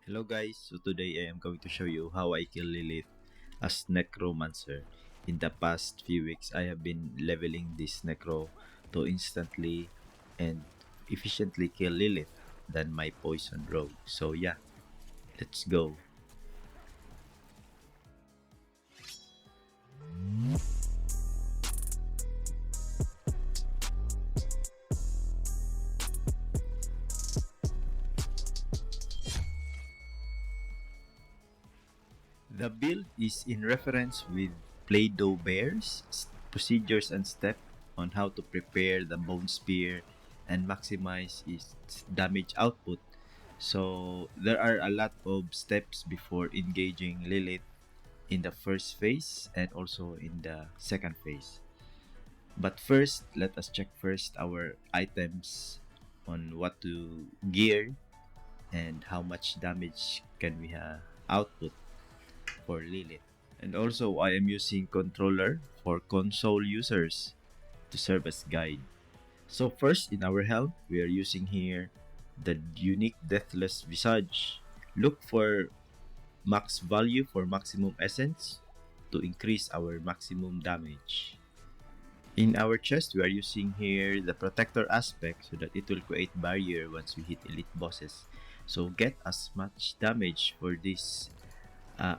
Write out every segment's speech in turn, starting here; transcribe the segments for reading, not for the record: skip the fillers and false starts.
Hello guys, so today I am going to show you how I kill Lilith as Necromancer. In the past few weeks, I have been leveling this Necro to instantly and efficiently kill Lilith than my Poison Rogue. So yeah, let's go. The build is in reference with Playdohbear's procedures and steps on how to prepare the Bone Spear and maximize its damage output. So there are a lot of steps before engaging Lilith in the first phase and also in the second phase. But first, let us check first our items on what to gear and how much damage can we output for Lilith. And also, I am using controller for console users to serve as guide. So first, in our helm, we are using here the unique Deathless Visage. Look for max value for maximum essence to increase our maximum damage. In our chest, we are using here the protector aspect so that it will create barrier once we hit elite bosses. So get as much damage for this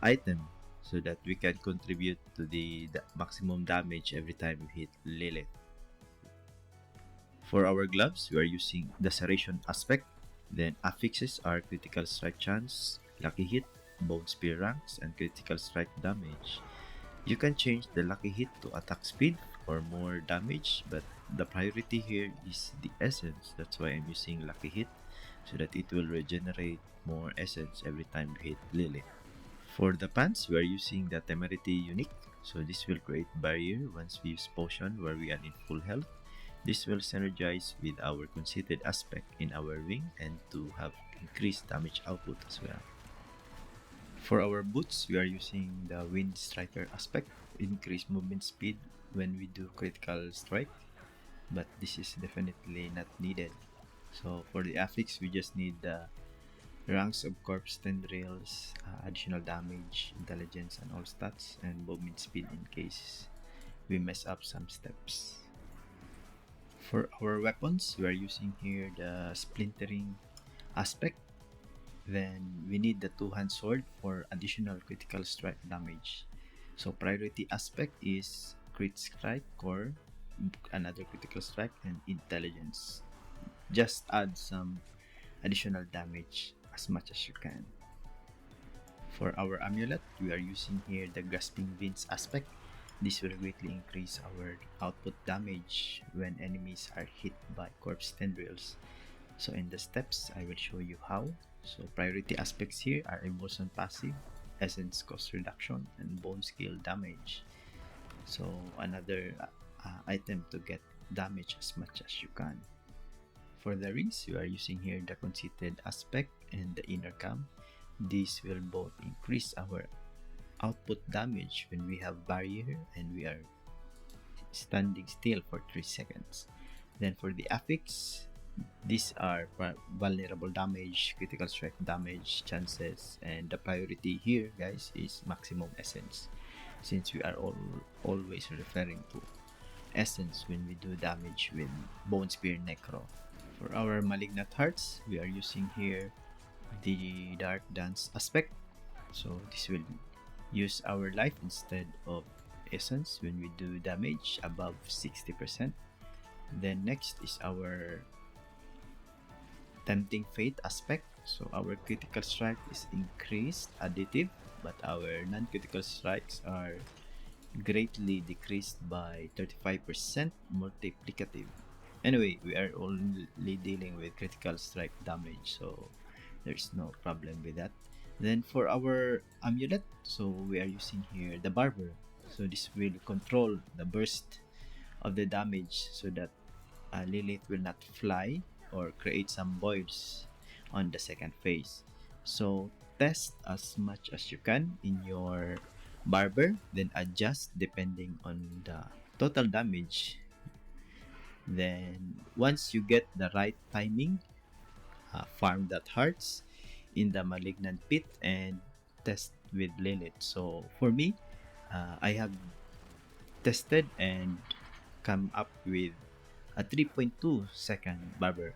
item so that we can contribute to the maximum damage every time we hit Lilith. For our gloves, we are using the Serration aspect. Then affixes are critical strike chance, lucky hit, bone spear ranks, and critical strike damage. You can change the lucky hit to attack speed or more damage, but the priority here is the essence. That's why I'm using lucky hit so that it will regenerate more essence every time we hit Lilith. For the pants, we are using the Temerity unique, so this will create barrier once we use potion where we are in full health. This will synergize with our conceited aspect in our wing and to have increased damage output as well. For our boots, we are using the Wind Striker aspect, increase movement speed when we do critical strike, but this is definitely not needed. So for the affix, we just need the ranks of corpse tendrils, additional damage, intelligence, and all stats, and movement speed in case we mess up some steps. For our weapons, we are using here the splintering aspect. Then we need the two-hand sword for additional critical strike damage. So priority aspect is crit strike or another critical strike and intelligence. Just add some additional damage as much as you can. For our amulet, we are using here the Grasping Vince aspect. This will greatly increase our output damage when enemies are hit by corpse tendrils. So in the steps, I will show you how. So priority aspects here are Emulsion passive, essence cost reduction, and bone skill damage. So another item to get damage as much as you can. For the rings, we are using here the conceited aspect and the inner cam. These will both increase our output damage when we have barrier and we are standing still for 3 seconds. Then for the affix, these are vulnerable damage, critical strike damage chances, and the priority here, guys, is maximum essence, since we are always referring to essence when we do damage with Bone Spear Necro. For our Malignant Hearts, we are using here the Dark Dance aspect. So this will use our life instead of essence when we do damage above 60%. Then next is our Tempting Fate aspect. So our critical strike is increased additive, but our non-critical strikes are greatly decreased by 35% multiplicative. Anyway, we are only dealing with critical strike damage, so there's no problem with that. Then for our amulet, so we are using here the Barber. So this will control the burst of the damage so that Lilith will not fly or create some voids on the second phase. So test as much as you can in your Barber, then adjust depending on the total damage. Then once you get the right timing, farm that hearts. in the malignant pit and test with Lilith. So for me, I have tested and come up with a 3.2 second barber.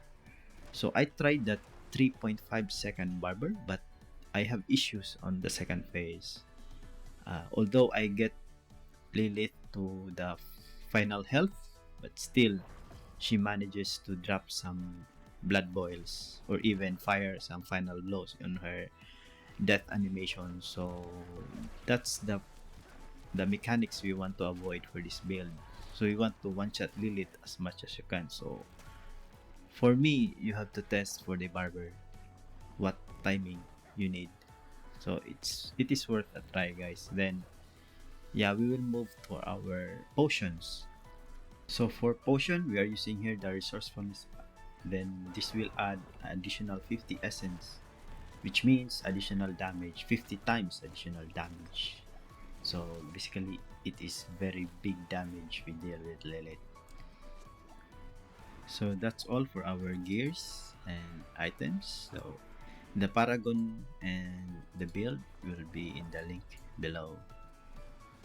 So I tried that 3.5 second barber, but I have issues on the second phase. Although I get Lilith to the final health, but still she manages to drop some blood boils or even fire some final blows on her death animation. So that's the mechanics we want to avoid for this build. So we want to one-shot Lilith as much as you can. So for me, you have to test for the barber what timing you need. So it is worth a try, guys. Then yeah, we will move to our potions. So for potion, we are using here the resourcefulness. Then this will add additional 50 essence, which means additional damage, 50 times additional damage. So basically, it is very big damage we deal with Lilith. So that's all for our gears and items. So the Paragon and the build will be in the link below.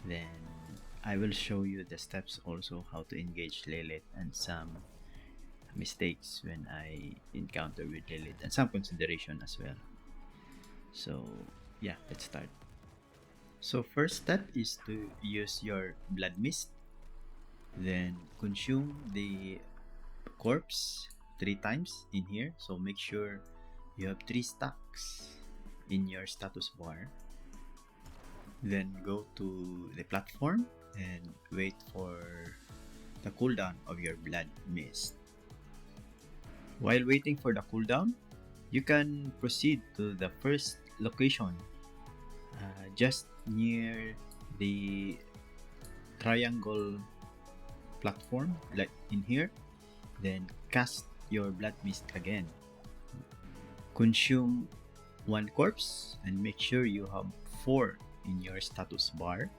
Then I will show you the steps also how to engage Lilith and some mistakes when I encounter with Lilith and some consideration as well. So yeah, let's start. So first step is to use your blood mist, then consume the corpse 3 times in here. So make sure you have 3 stacks in your status bar. Then go to the platform and wait for the cooldown of your blood mist. While waiting for the cooldown, you can proceed to the first location just near the triangle platform, like in here. Then cast your blood mist again. Consume 1 corpse and make sure you have 4 in your status bar.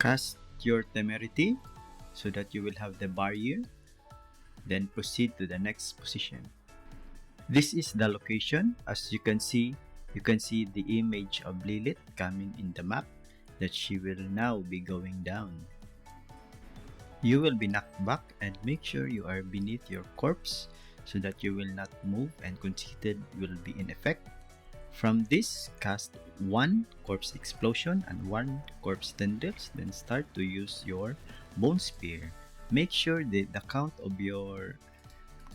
Cast your temerity so that you will have the barrier. Then proceed to the next position. This is the location. As you can see the image of Lilith coming in the map, that she will now be going down. You will be knocked back and make sure you are beneath your corpse so that you will not move and conceited will be in effect. From this, cast 1 corpse explosion and 1 corpse tendrils, then start to use your bone spear. Make sure that the count of your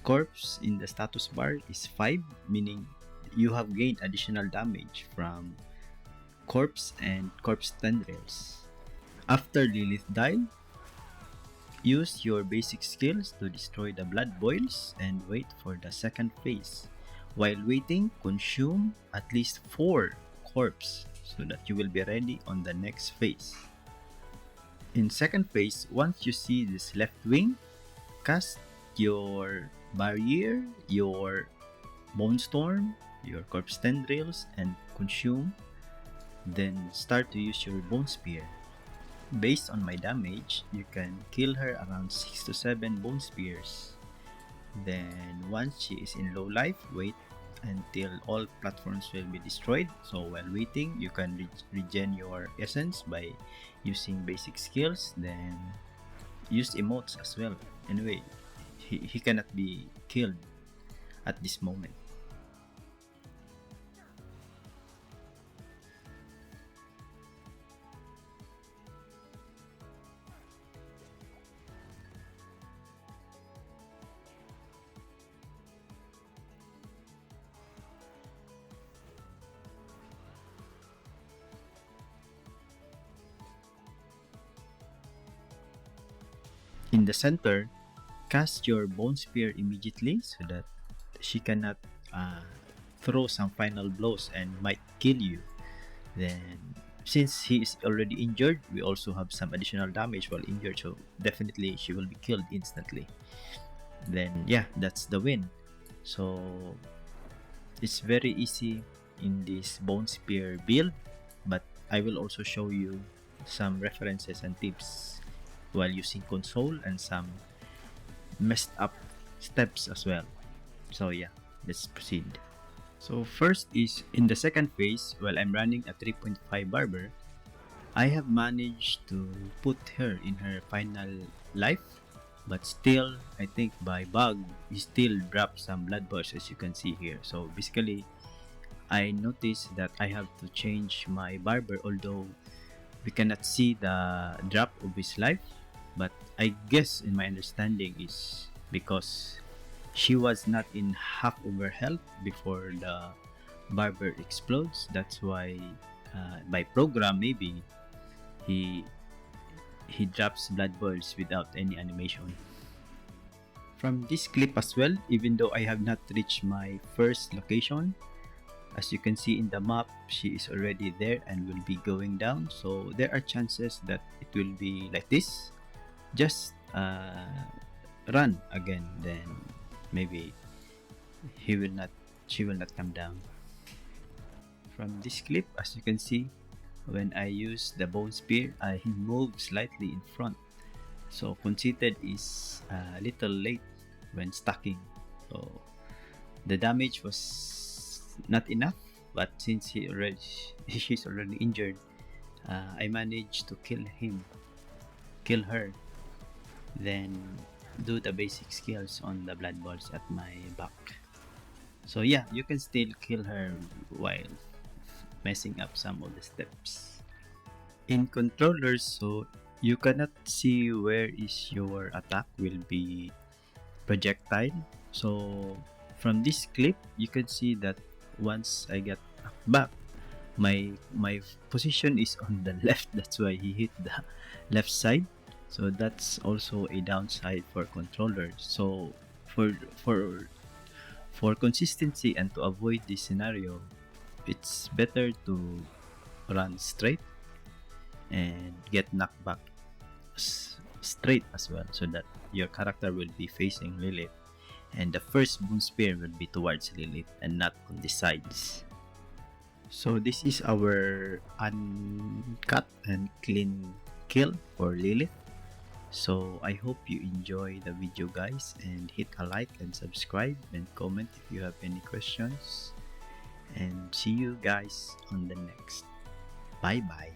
corpse in the status bar is 5, meaning you have gained additional damage from corpse and corpse tendrils. After Lilith died, use your basic skills to destroy the blood boils and wait for the second phase. While waiting, consume at least 4 corpse so that you will be ready on the next phase. In second phase, once you see this left wing, cast your barrier, your bone storm, your corpse tendrils, and consume. Then start to use your bone spear. Based on my damage, you can kill her around 6 to 7 bone spears. Then once she is in low life, wait until all platforms will be destroyed. So while waiting, you can regen your essence by using basic skills. Then use emotes as well. Anyway, he cannot be killed at this moment. In the center, cast your bone spear immediately so that she cannot throw some final blows and might kill you. Then since he is already injured, we also have some additional damage while injured, so definitely she will be killed instantly. Then yeah, that's the win. So it's very easy in this bone spear build, but I will also show you some references and tips while using console and some messed up steps as well. So yeah, let's proceed. So first is in the second phase, while I'm running a 3.5 barber, I have managed to put her in her final life, but still, I think by bug, he still dropped some blood bursts as you can see here. So basically, I noticed that I have to change my barber, although we cannot see the drop of his life, but I guess in my understanding is because she was not in half of her health before the barber explodes. That's why by program maybe he he drops blood balls without any animation. From this clip as well, even though I have not reached my first location, as you can see in the map, she is already there and will be going down. So there are chances that it will be like this. Just run again, then maybe he will not, she will not come down. From this clip, as you can see, when I use the bone spear, I move slightly in front. So conceited is a little late when stacking. So the damage was not enough, but since she's already injured, I managed to kill her, then do the basic skills on the blood balls at my back. So yeah, you can still kill her while messing up some of the steps. In controllers, so you cannot see where is your attack will be projectile. So from this clip, you can see that once I get back, my position is on the left. That's why he hit the left side. So that's also a downside for controllers. So for for for consistency and to avoid this scenario, it's better to run straight and get knocked back straight as well, so that your character will be facing Lilith and the first boon spear will be towards Lilith and not on the sides. So this is our uncut and clean kill for Lilith. So I hope you enjoy the video guys, and hit a like and subscribe and comment if you have any questions, and see you guys on the next. Bye bye.